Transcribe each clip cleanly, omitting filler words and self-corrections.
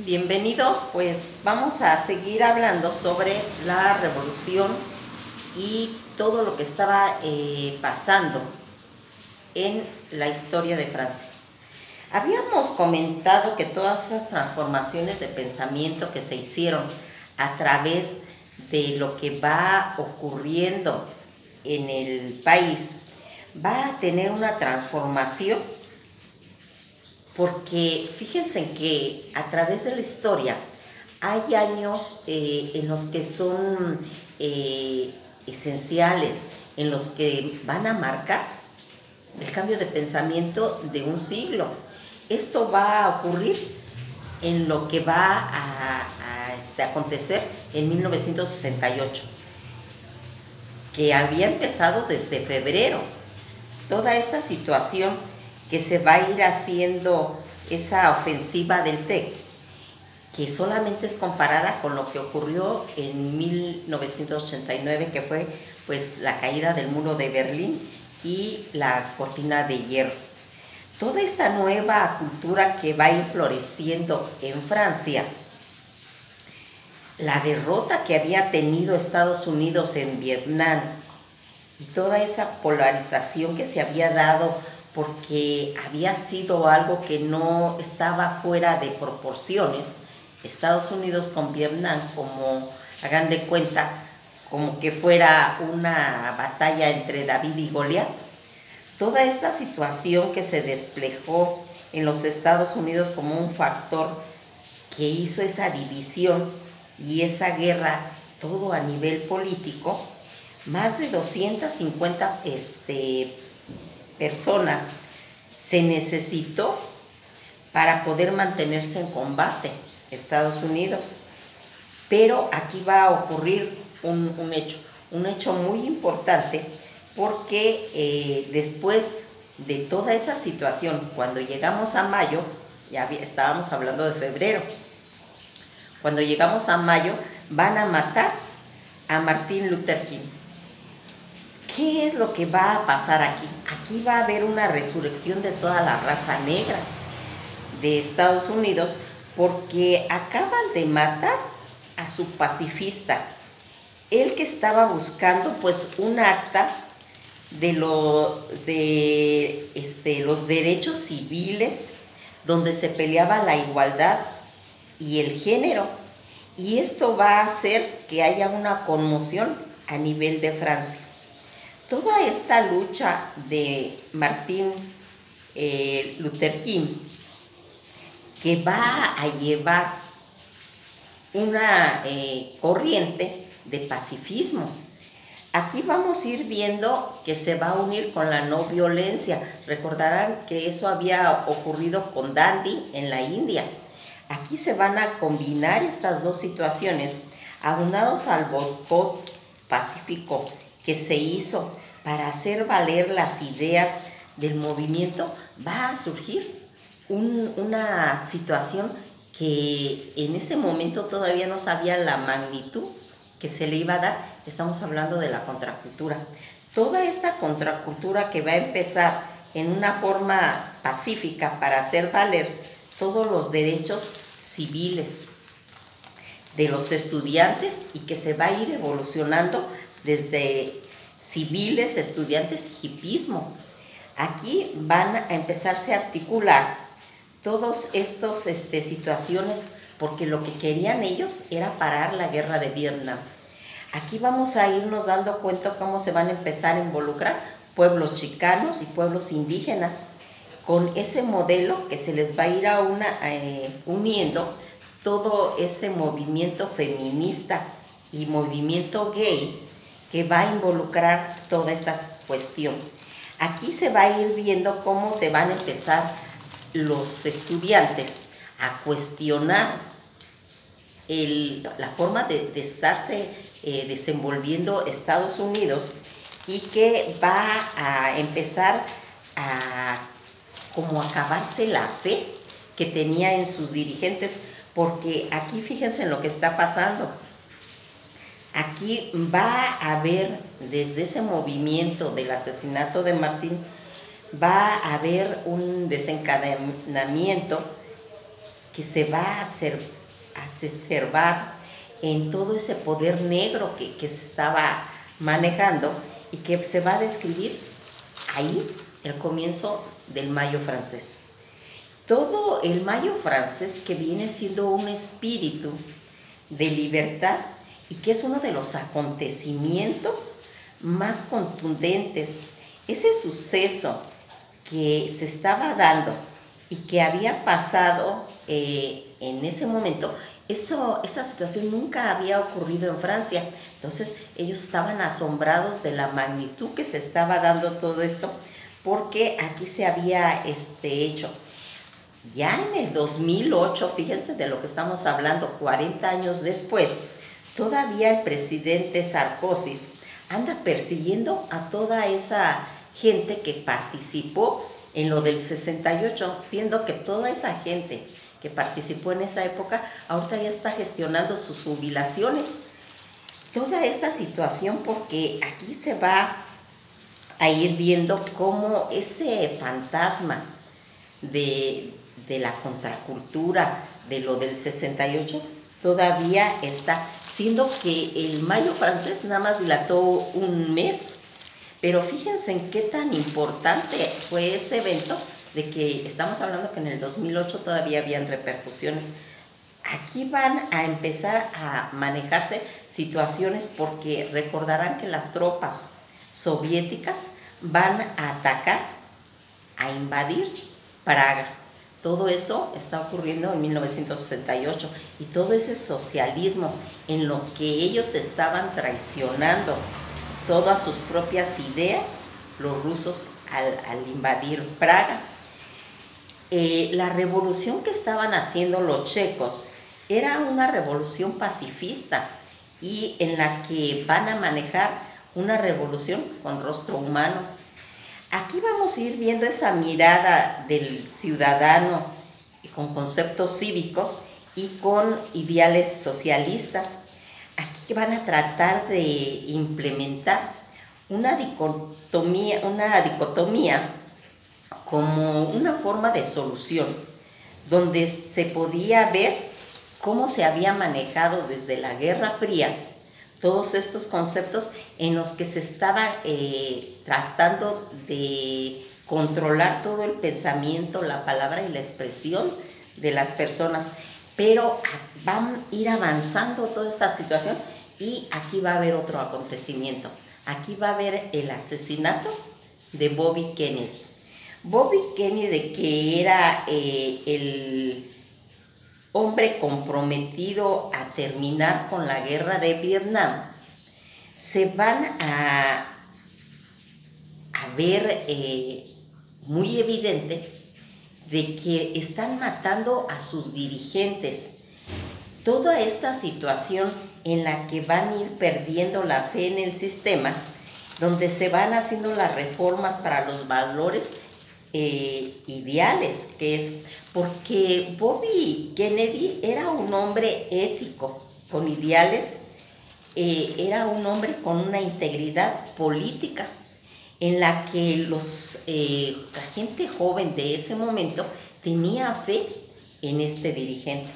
Bienvenidos, pues vamos a seguir hablando sobre la revolución y todo lo que estaba pasando en la historia de Francia. Habíamos comentado que todas esas transformaciones de pensamiento que se hicieron a través de lo que va ocurriendo en el país va a tener una transformación, porque fíjense que a través de la historia hay años en los que son esenciales, en los que van a marcar el cambio de pensamiento de un siglo. Esto va a ocurrir en lo que va a acontecer en 1968, que había empezado desde febrero. Toda esta situación que se va a ir haciendo, esa ofensiva del TEC, que solamente es comparada con lo que ocurrió en 1989, que fue pues la caída del muro de Berlín y la cortina de hierro. Toda esta nueva cultura que va a ir floreciendo en Francia, la derrota que había tenido Estados Unidos en Vietnam y toda esa polarización que se había dado porque había sido algo que no estaba fuera de proporciones. Estados Unidos con Vietnam, como hagan de cuenta, como que fuera una batalla entre David y Goliat. Toda esta situación que se desplegó en los Estados Unidos como un factor que hizo esa división y esa guerra, todo a nivel político, más de 250 personas se necesitó para poder mantenerse en combate Estados Unidos. Pero aquí va a ocurrir un hecho muy importante, porque después de toda esa situación, cuando llegamos a mayo, estábamos hablando de febrero, cuando llegamos a mayo van a matar a Martin Luther King. ¿Qué es lo que va a pasar aquí? Aquí va a haber una resurrección de toda la raza negra de Estados Unidos, porque acaban de matar a su pacifista, el que estaba buscando pues un acta de los derechos civiles, donde se peleaba la igualdad y el género, y esto va a hacer que haya una conmoción a nivel de Francia. Toda esta lucha de Martin Luther King, que va a llevar una corriente de pacifismo. Aquí vamos a ir viendo que se va a unir con la no violencia. Recordarán que eso había ocurrido con Gandhi en la India. Aquí se van a combinar estas dos situaciones, aunados al boicot pacífico que se hizo para hacer valer las ideas del movimiento. Va a surgir una situación que en ese momento todavía no sabía la magnitud que se le iba a dar. Estamos hablando de la contracultura. Toda esta contracultura que va a empezar en una forma pacífica para hacer valer todos los derechos civiles de los estudiantes, y que se va a ir evolucionando desde civiles, estudiantes, hipismo. Aquí van a empezarse a articular todos estos situaciones, porque lo que querían ellos era parar la guerra de Vietnam. Aquí vamos a irnos dando cuenta cómo se van a empezar a involucrar pueblos chicanos y pueblos indígenas con ese modelo que se les va a ir uniendo todo ese movimiento feminista y movimiento gay que va a involucrar toda esta cuestión. Aquí se va a ir viendo cómo se van a empezar los estudiantes a cuestionar la forma de estarse desenvolviendo Estados Unidos, y que va a empezar a como acabarse la fe que tenía en sus dirigentes, porque aquí fíjense en lo que está pasando. Aquí va a haber, desde ese movimiento del asesinato de Martín, va a haber un desencadenamiento que se va a exacerbar en todo ese poder negro que se estaba manejando y que se va a describir ahí el comienzo del Mayo francés. Todo el Mayo francés, que viene siendo un espíritu de libertad y que es uno de los acontecimientos más contundentes, ese suceso que se estaba dando y que había pasado en ese momento, esa situación nunca había ocurrido en Francia. Entonces ellos estaban asombrados de la magnitud que se estaba dando todo esto, porque aquí se había hecho. Ya en el 2008, fíjense de lo que estamos hablando, 40 años después, todavía el presidente Sarkozy anda persiguiendo a toda esa gente que participó en lo del 68, siendo que toda esa gente que participó en esa época ahorita ya está gestionando sus jubilaciones. Toda esta situación, porque aquí se va a ir viendo cómo ese fantasma de la contracultura, de lo del 68, todavía está, siendo que el Mayo francés nada más dilató un mes. Pero fíjense en qué tan importante fue ese evento, de que estamos hablando que en el 2008 todavía habían repercusiones. Aquí van a empezar a manejarse situaciones, porque recordarán que las tropas soviéticas van a atacar, a invadir Praga. Todo eso está ocurriendo en 1968 y todo ese socialismo en lo que ellos estaban traicionando todas sus propias ideas, los rusos, al invadir Praga. La revolución que estaban haciendo los checos era una revolución pacifista, y en la que van a manejar una revolución con rostro humano. Aquí vamos a ir viendo esa mirada del ciudadano con conceptos cívicos y con ideales socialistas. Aquí van a tratar de implementar una dicotomía como una forma de solución, donde se podía ver cómo se había manejado desde la Guerra Fría todos estos conceptos en los que se estaba tratando de controlar todo el pensamiento, la palabra y la expresión de las personas. Pero van a ir avanzando toda esta situación, y aquí va a haber otro acontecimiento. Aquí va a haber el asesinato de Bobby Kennedy. Bobby Kennedy, que era el hombre comprometido a terminar con la guerra de Vietnam, se van a ver muy evidente de que están matando a sus dirigentes. Toda esta situación en la que van a ir perdiendo la fe en el sistema, donde se van haciendo las reformas para los valores ideales, que es porque Bobby Kennedy era un hombre ético, con ideales, era un hombre con una integridad política, en la que la gente joven de ese momento tenía fe en este dirigente.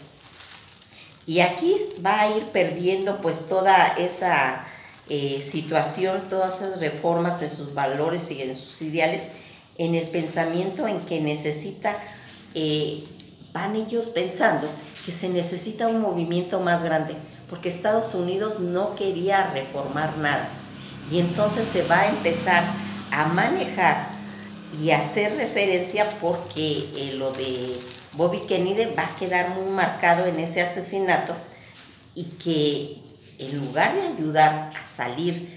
Y aquí va a ir perdiendo pues toda esa situación, todas esas reformas en sus valores y en sus ideales, en el pensamiento en que van ellos pensando que se necesita un movimiento más grande, porque Estados Unidos no quería reformar nada. Y entonces se va a empezar a manejar y hacer referencia, porque lo de Bobby Kennedy va a quedar muy marcado en ese asesinato, y que en lugar de ayudar a salir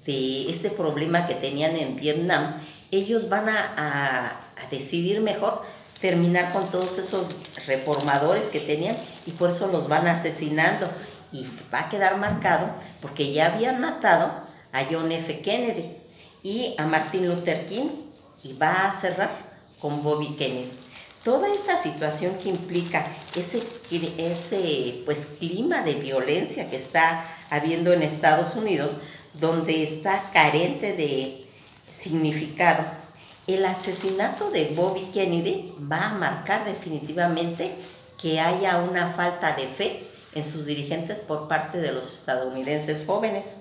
de ese problema que tenían en Vietnam, ellos van a decidir mejor terminar con todos esos reformadores que tenían, y por eso los van asesinando. Y va a quedar marcado porque ya habían matado a John F. Kennedy y a Martin Luther King, y va a cerrar con Bobby Kennedy. Toda esta situación que implica ese pues, clima de violencia que está habiendo en Estados Unidos, donde está carente de significado. El asesinato de Bobby Kennedy va a marcar definitivamente que haya una falta de fe en sus dirigentes por parte de los estadounidenses jóvenes.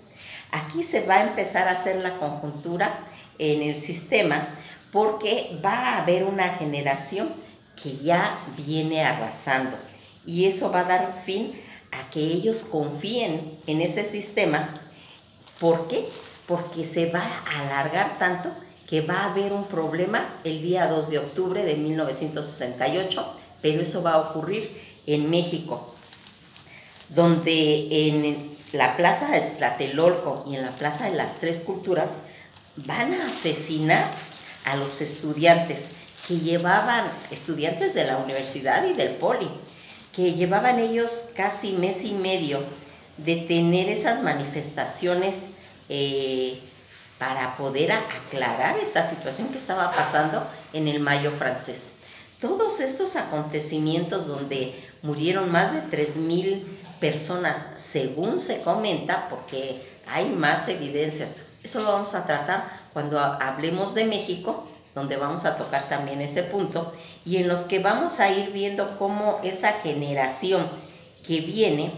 Aquí se va a empezar a hacer la conjuntura en el sistema porque va a haber una generación que ya viene arrasando y eso va a dar fin a que ellos confíen en ese sistema. ¿Por qué? Porque se va a alargar tanto que va a haber un problema el día 2 de octubre de 1968, pero eso va a ocurrir en México, donde en la plaza de Tlatelolco y en la plaza de las Tres Culturas van a asesinar a los estudiantes que llevaban, estudiantes de la universidad y del poli, que llevaban ellos casi mes y medio de tener esas manifestaciones para poder aclarar esta situación que estaba pasando en el Mayo francés. Todos estos acontecimientos donde murieron más de 3,000 personas, según se comenta, porque hay más evidencias. Eso lo vamos a tratar cuando hablemos de México, donde vamos a tocar también ese punto, y en los que vamos a ir viendo cómo esa generación que viene,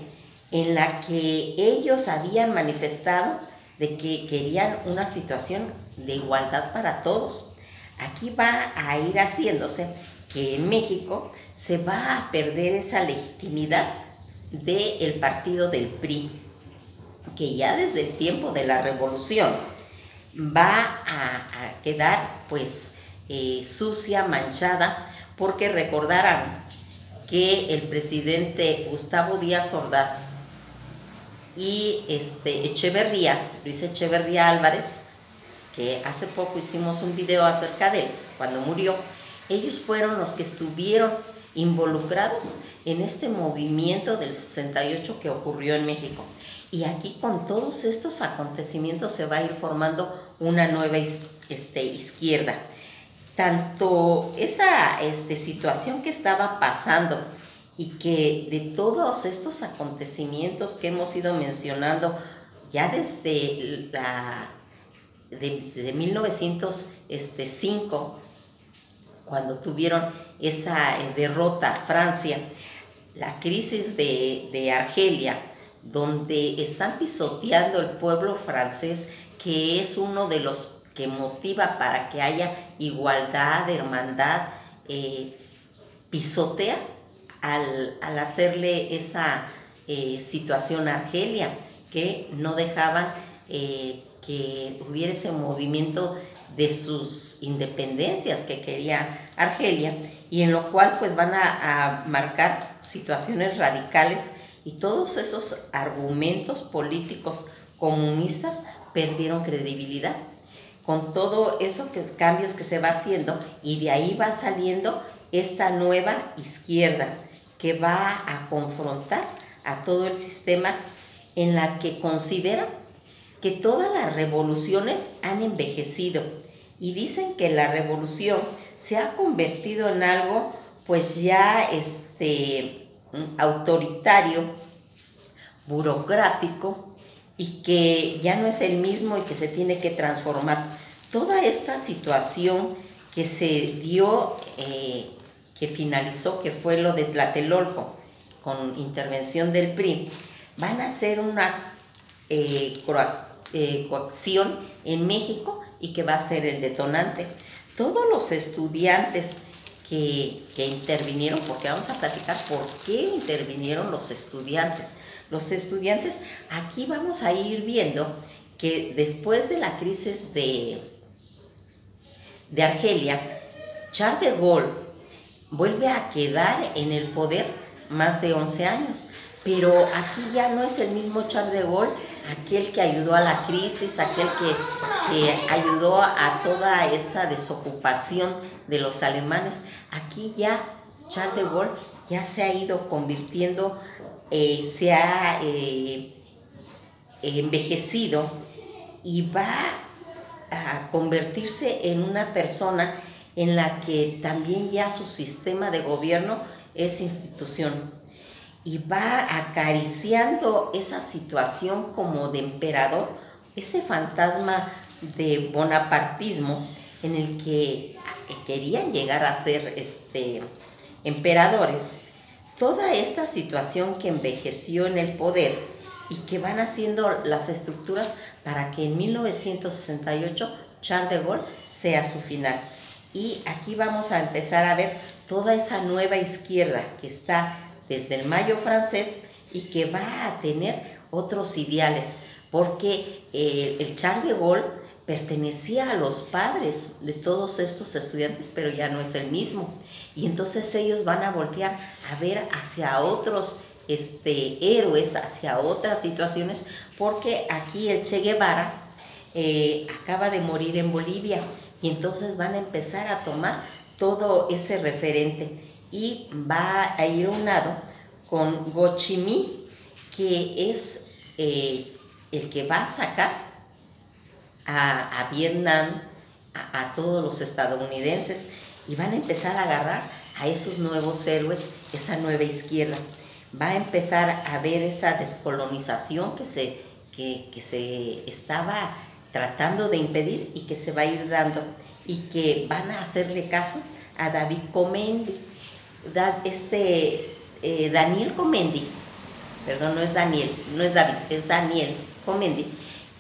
en la que ellos habían manifestado de que querían una situación de igualdad para todos. Aquí va a ir haciéndose que en México se va a perder esa legitimidad del partido del PRI, que ya desde el tiempo de la Revolución va a quedar pues sucia, manchada, porque recordarán que el presidente Gustavo Díaz Ordaz y Echeverría, Luis Echeverría Álvarez, que hace poco hicimos un video acerca de él, cuando murió, ellos fueron los que estuvieron involucrados en este movimiento del 68 que ocurrió en México. Y aquí con todos estos acontecimientos se va a ir formando una nueva izquierda. Tanto esa situación que estaba pasando y que de todos estos acontecimientos que hemos ido mencionando ya desde 1905, cuando tuvieron esa derrota Francia, la crisis de Argelia, donde están pisoteando el pueblo francés, que es uno de los que motiva para que haya igualdad, hermandad, pisotea al hacerle esa situación a Argelia, que no dejaban que hubiera ese movimiento de sus independencias que quería Argelia, y en lo cual pues van a marcar situaciones radicales, y todos esos argumentos políticos comunistas perdieron credibilidad con todo eso cambios que se va haciendo, y de ahí va saliendo esta nueva izquierda que va a confrontar a todo el sistema, en la que considera que todas las revoluciones han envejecido, y dicen que la revolución se ha convertido en algo pues ya autoritario, burocrático, y que ya no es el mismo y que se tiene que transformar. Toda esta situación que se dio, que finalizó, que fue lo de Tlatelolco, con intervención del PRI, van a ser una coacción en México, y que va a ser el detonante. Todos los estudiantes que intervinieron, porque vamos a platicar por qué intervinieron los estudiantes. Los estudiantes, aquí vamos a ir viendo que después de la crisis de Argelia, Charles de Gaulle vuelve a quedar en el poder más de 11 años. Pero aquí ya no es el mismo Charles de Gaulle, aquel que ayudó a la crisis, aquel que ayudó a toda esa desocupación de los alemanes. Aquí ya Charles de Gaulle ya se ha ido convirtiendo, se ha envejecido, y va a convertirse en una persona en la que también ya su sistema de gobierno es institución, y va acariciando esa situación como de emperador, ese fantasma de bonapartismo en el que querían llegar a ser emperadores. Toda esta situación que envejeció en el poder y que van haciendo las estructuras para que en 1968 Charles de Gaulle sea su final. Y aquí vamos a empezar a ver toda esa nueva izquierda que está desde el Mayo francés y que va a tener otros ideales, porque el Charles de Gaulle pertenecía a los padres de todos estos estudiantes, pero ya no es el mismo. Y entonces ellos van a voltear a ver hacia otros héroes, hacia otras situaciones, porque aquí el Che Guevara acaba de morir en Bolivia, y entonces van a empezar a tomar todo ese referente y va a ir unado con Ho Chi Minh, que es el que va a sacar a Vietnam, a todos los estadounidenses, y van a empezar a agarrar a esos nuevos héroes, esa nueva izquierda. Va a empezar a ver esa descolonización que se estaba tratando de impedir y que se va a ir dando, y que van a hacerle caso a David Comendi. Daniel Comendi, perdón, no es David, es Daniel Comendi.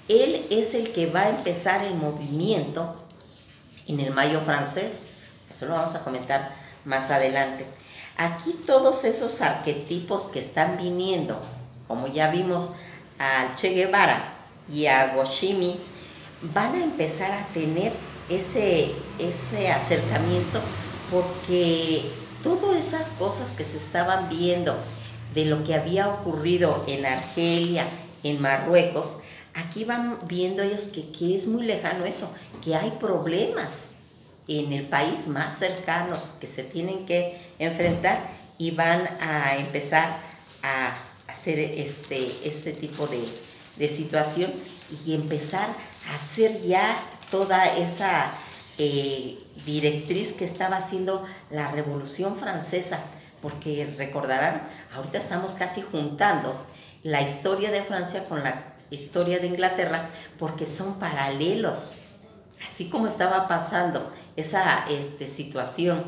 Él es el que va a empezar el movimiento en el Mayo francés. Eso lo vamos a comentar más adelante. Aquí todos esos arquetipos que están viniendo, como ya vimos al Che Guevara y a Ho Chi Minh, van a empezar a tener ese acercamiento, porque todas esas cosas que se estaban viendo de lo que había ocurrido en Argelia, en Marruecos, aquí van viendo ellos que es muy lejano eso, que hay problemas en el país más cercanos que se tienen que enfrentar, y van a empezar a hacer este tipo de situación, y empezar a hacer ya toda esa directriz que estaba haciendo la Revolución Francesa, porque recordarán, ahorita estamos casi juntando la historia de Francia con la historia de Inglaterra, porque son paralelos. Así como estaba pasando esa situación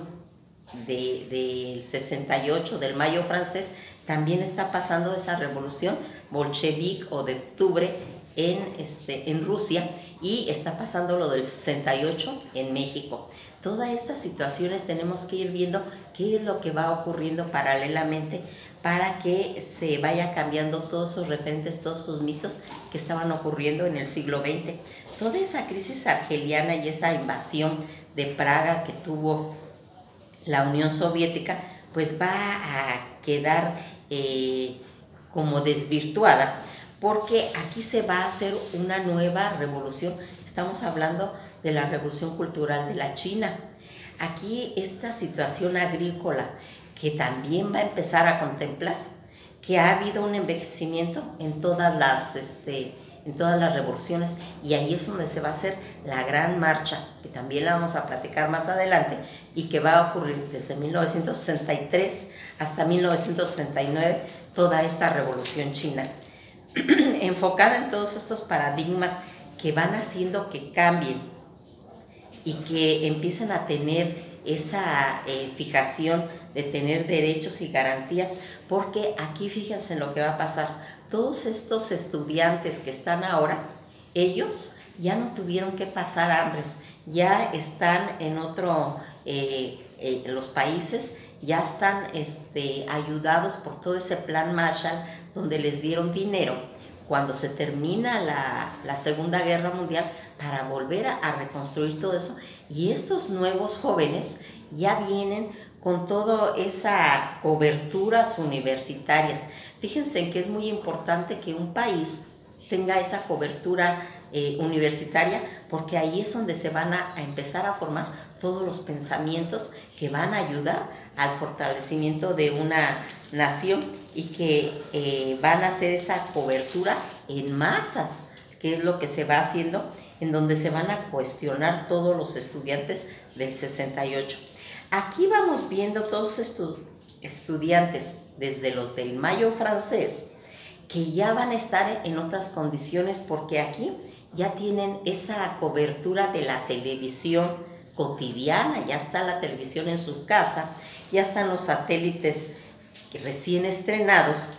del 68, del Mayo francés, también está pasando esa revolución bolchevique o de octubre en Rusia, y está pasando lo del 68 en México. Todas estas situaciones tenemos que ir viendo qué es lo que va ocurriendo paralelamente, para que se vaya cambiando todos esos referentes, todos esos mitos que estaban ocurriendo en el siglo XX. Toda esa crisis argeliana y esa invasión de Praga que tuvo la Unión Soviética, pues va a quedar como desvirtuada, porque aquí se va a hacer una nueva revolución. Estamos hablando de la revolución cultural de la China. Aquí esta situación agrícola, que también va a empezar a contemplar que ha habido un envejecimiento en todas las revoluciones, y ahí es donde se va a hacer la gran marcha, que también la vamos a platicar más adelante, y que va a ocurrir desde 1963 hasta 1969, toda esta revolución china, enfocada en todos estos paradigmas que van haciendo que cambien y que empiecen a tener esa fijación de tener derechos y garantías, porque aquí fíjense en lo que va a pasar. Todos estos estudiantes que están ahora, ellos ya no tuvieron que pasar hambres, ya están en los países, ya están ayudados por todo ese plan Marshall, donde les dieron dinero cuando se termina la Segunda Guerra Mundial, para volver a reconstruir todo eso. Y estos nuevos jóvenes ya vienen con toda esa coberturas universitarias. Fíjense en que es muy importante que un país tenga esa cobertura universitaria, porque ahí es donde se van a empezar a formar todos los pensamientos que van a ayudar al fortalecimiento de una nación, y que van a hacer esa cobertura en masas, que es lo que se va haciendo, en donde se van a cuestionar todos los estudiantes del 68. Aquí vamos viendo todos estos estudiantes, desde los del Mayo francés, que ya van a estar en otras condiciones, porque aquí ya tienen esa cobertura de la televisión cotidiana, ya está la televisión en su casa, ya están los satélites recién estrenados,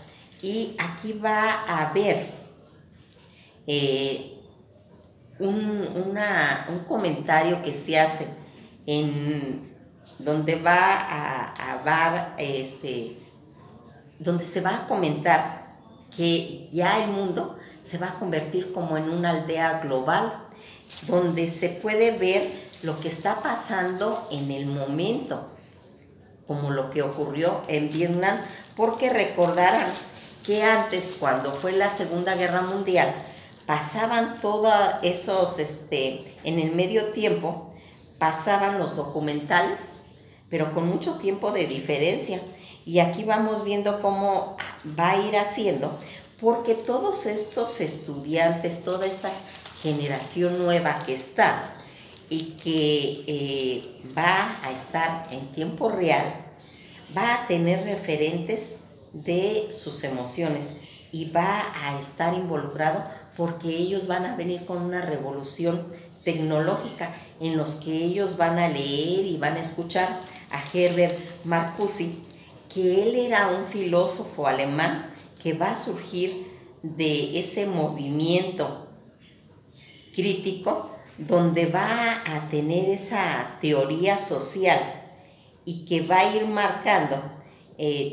y aquí va a haber un comentario que se hace en donde va a dar, donde se va a comentar que ya el mundo se va a convertir como en una aldea global, donde se puede ver lo que está pasando en el momento, como lo que ocurrió en Vietnam, porque recordarán que antes, cuando fue la Segunda Guerra Mundial, pasaban todos esos, en el medio tiempo, pasaban los documentales, pero con mucho tiempo de diferencia. Y aquí vamos viendo cómo va a ir haciendo, porque todos estos estudiantes, toda esta generación nueva que está y que va a estar en tiempo real, va a tener referentes de sus emociones y va a estar involucrado porque ellos van a venir con una revolución tecnológica en los que ellos van a leer y van a escuchar a Herbert Marcuse, que él era un filósofo alemán que va a surgir de ese movimiento crítico, donde va a tener esa teoría social y que va a ir marcando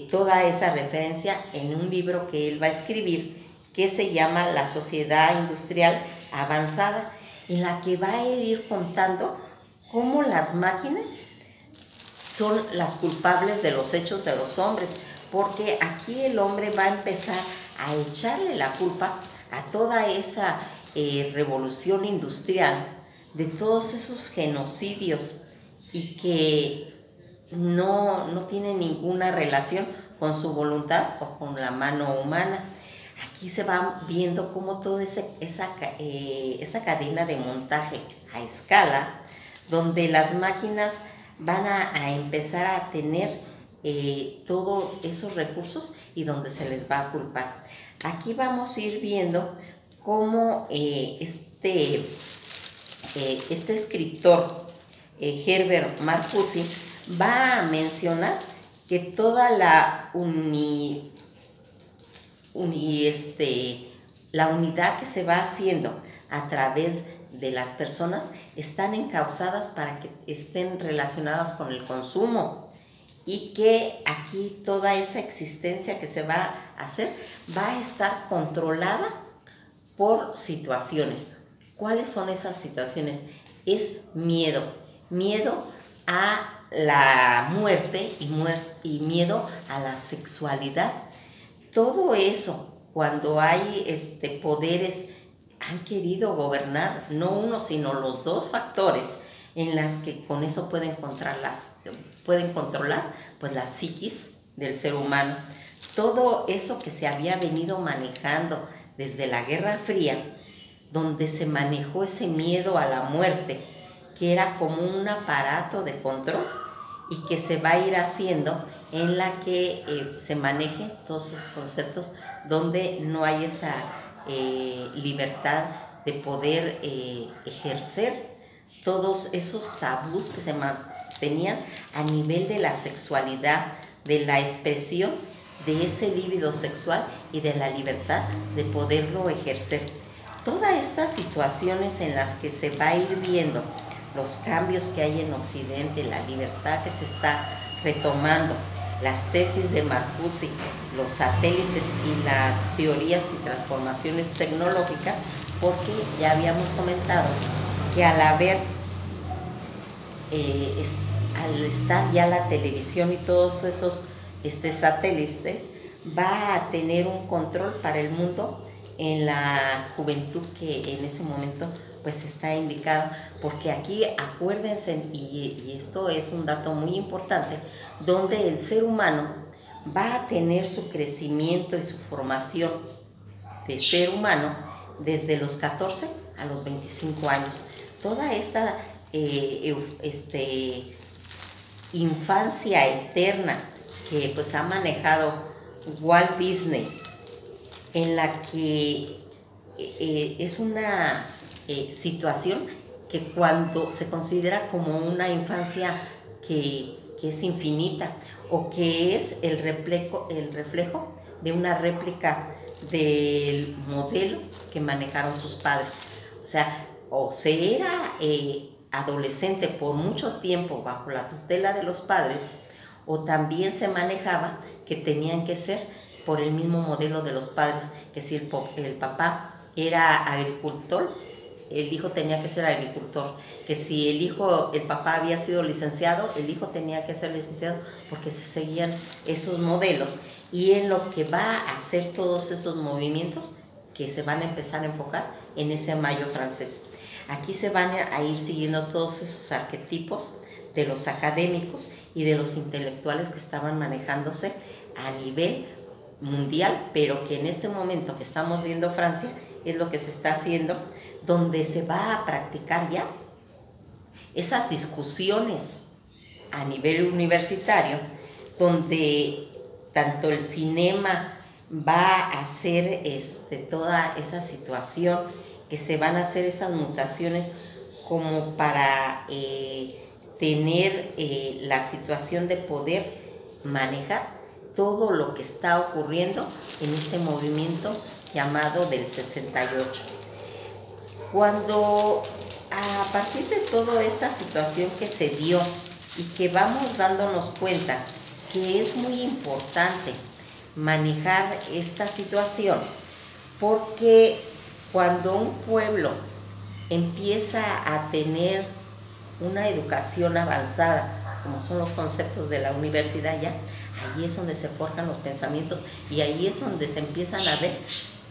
toda esa referencia en un libro que él va a escribir, que se llama La Sociedad Industrial Avanzada, en la que va a ir contando cómo las máquinas son las culpables de los hechos de los hombres, porque aquí el hombre va a empezar a echarle la culpa a toda esa revolución industrial, de todos esos genocidios, y que no tiene ninguna relación con su voluntad o con la mano humana. Aquí se va viendo cómo toda esa cadena de montaje a escala, donde las máquinas van a empezar a tener todos esos recursos y donde se les va a culpar. Aquí vamos a ir viendo cómo este escritor, Herbert Marcuse, va a mencionar que toda la unidad que se va haciendo a través de las personas están encausadas para que estén relacionadas con el consumo, y que aquí toda esa existencia que se va a hacer va a estar controlada por situaciones. ¿Cuáles son esas situaciones? Es miedo a la muerte y miedo a la sexualidad. Todo eso, cuando hay poderes, han querido gobernar, no uno, sino los dos factores, en las que con eso pueden controlar pues la psiquis del ser humano. Todo eso que se había venido manejando desde la Guerra Fría, donde se manejó ese miedo a la muerte, que era como un aparato de control, y que se va a ir haciendo en la que se maneje todos esos conceptos donde no hay esa libertad de poder ejercer todos esos tabús que se mantenían a nivel de la sexualidad, de la expresión de ese líbido sexual y de la libertad de poderlo ejercer. Todas estas situaciones en las que se va a ir viendo los cambios que hay en Occidente, la libertad que se está retomando, las tesis de Marcuse, los satélites y las teorías y transformaciones tecnológicas, porque ya habíamos comentado que al estar ya la televisión y todos esos satélites, va a tener un control para el mundo en la juventud que en ese momento pues está indicada, porque aquí acuérdense, y esto es un dato muy importante, donde el ser humano va a tener su crecimiento y su formación de ser humano desde los 14 a los 25 años. Toda esta infancia eterna que pues ha manejado Walt Disney, en la que es una situación que cuando se considera como una infancia que que es infinita o que es el reflejo de una réplica del modelo que manejaron sus padres. O sea, o se era adolescente por mucho tiempo bajo la tutela de los padres, o también se manejaba que tenían que ser por el mismo modelo de los padres, que si el papá era agricultor, el hijo tenía que ser agricultor, que si el papá había sido licenciado, el hijo tenía que ser licenciado, porque se seguían esos modelos. Y en lo que va a hacer todos esos movimientos que se van a empezar a enfocar en ese mayo francés. Aquí se van a ir siguiendo todos esos arquetipos de los académicos y de los intelectuales que estaban manejándose a nivel mundial, pero que en este momento que estamos viendo Francia es lo que se está haciendo, donde se va a practicar ya esas discusiones a nivel universitario, donde tanto el cinema va a hacer toda esa situación, que se van a hacer esas mutaciones como para tener la situación de poder manejar todo lo que está ocurriendo en este movimiento llamado del 68. Cuando a partir de toda esta situación que se dio y que vamos dándonos cuenta que es muy importante manejar esta situación, porque cuando un pueblo empieza a tener una educación avanzada, como son los conceptos de la universidad ya, ahí es donde se forjan los pensamientos y ahí es donde se empiezan a ver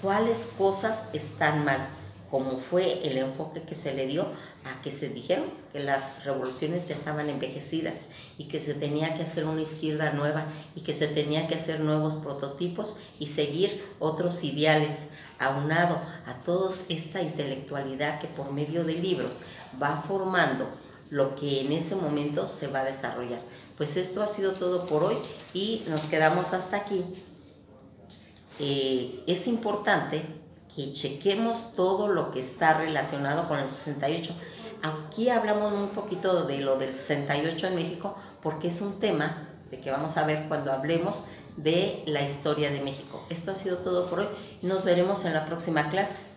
cuáles cosas están mal, como fue el enfoque que se le dio a que se dijeron que las revoluciones ya estaban envejecidas y que se tenía que hacer una izquierda nueva y que se tenía que hacer nuevos prototipos y seguir otros ideales, aunado a toda esta intelectualidad que por medio de libros va formando lo que en ese momento se va a desarrollar. Pues esto ha sido todo por hoy y nos quedamos hasta aquí. Es importante que chequemos todo lo que está relacionado con el 68. Aquí hablamos un poquito de lo del 68 en México, porque es un tema de que vamos a ver cuando hablemos de la historia de México. Esto ha sido todo por hoy y nos veremos en la próxima clase.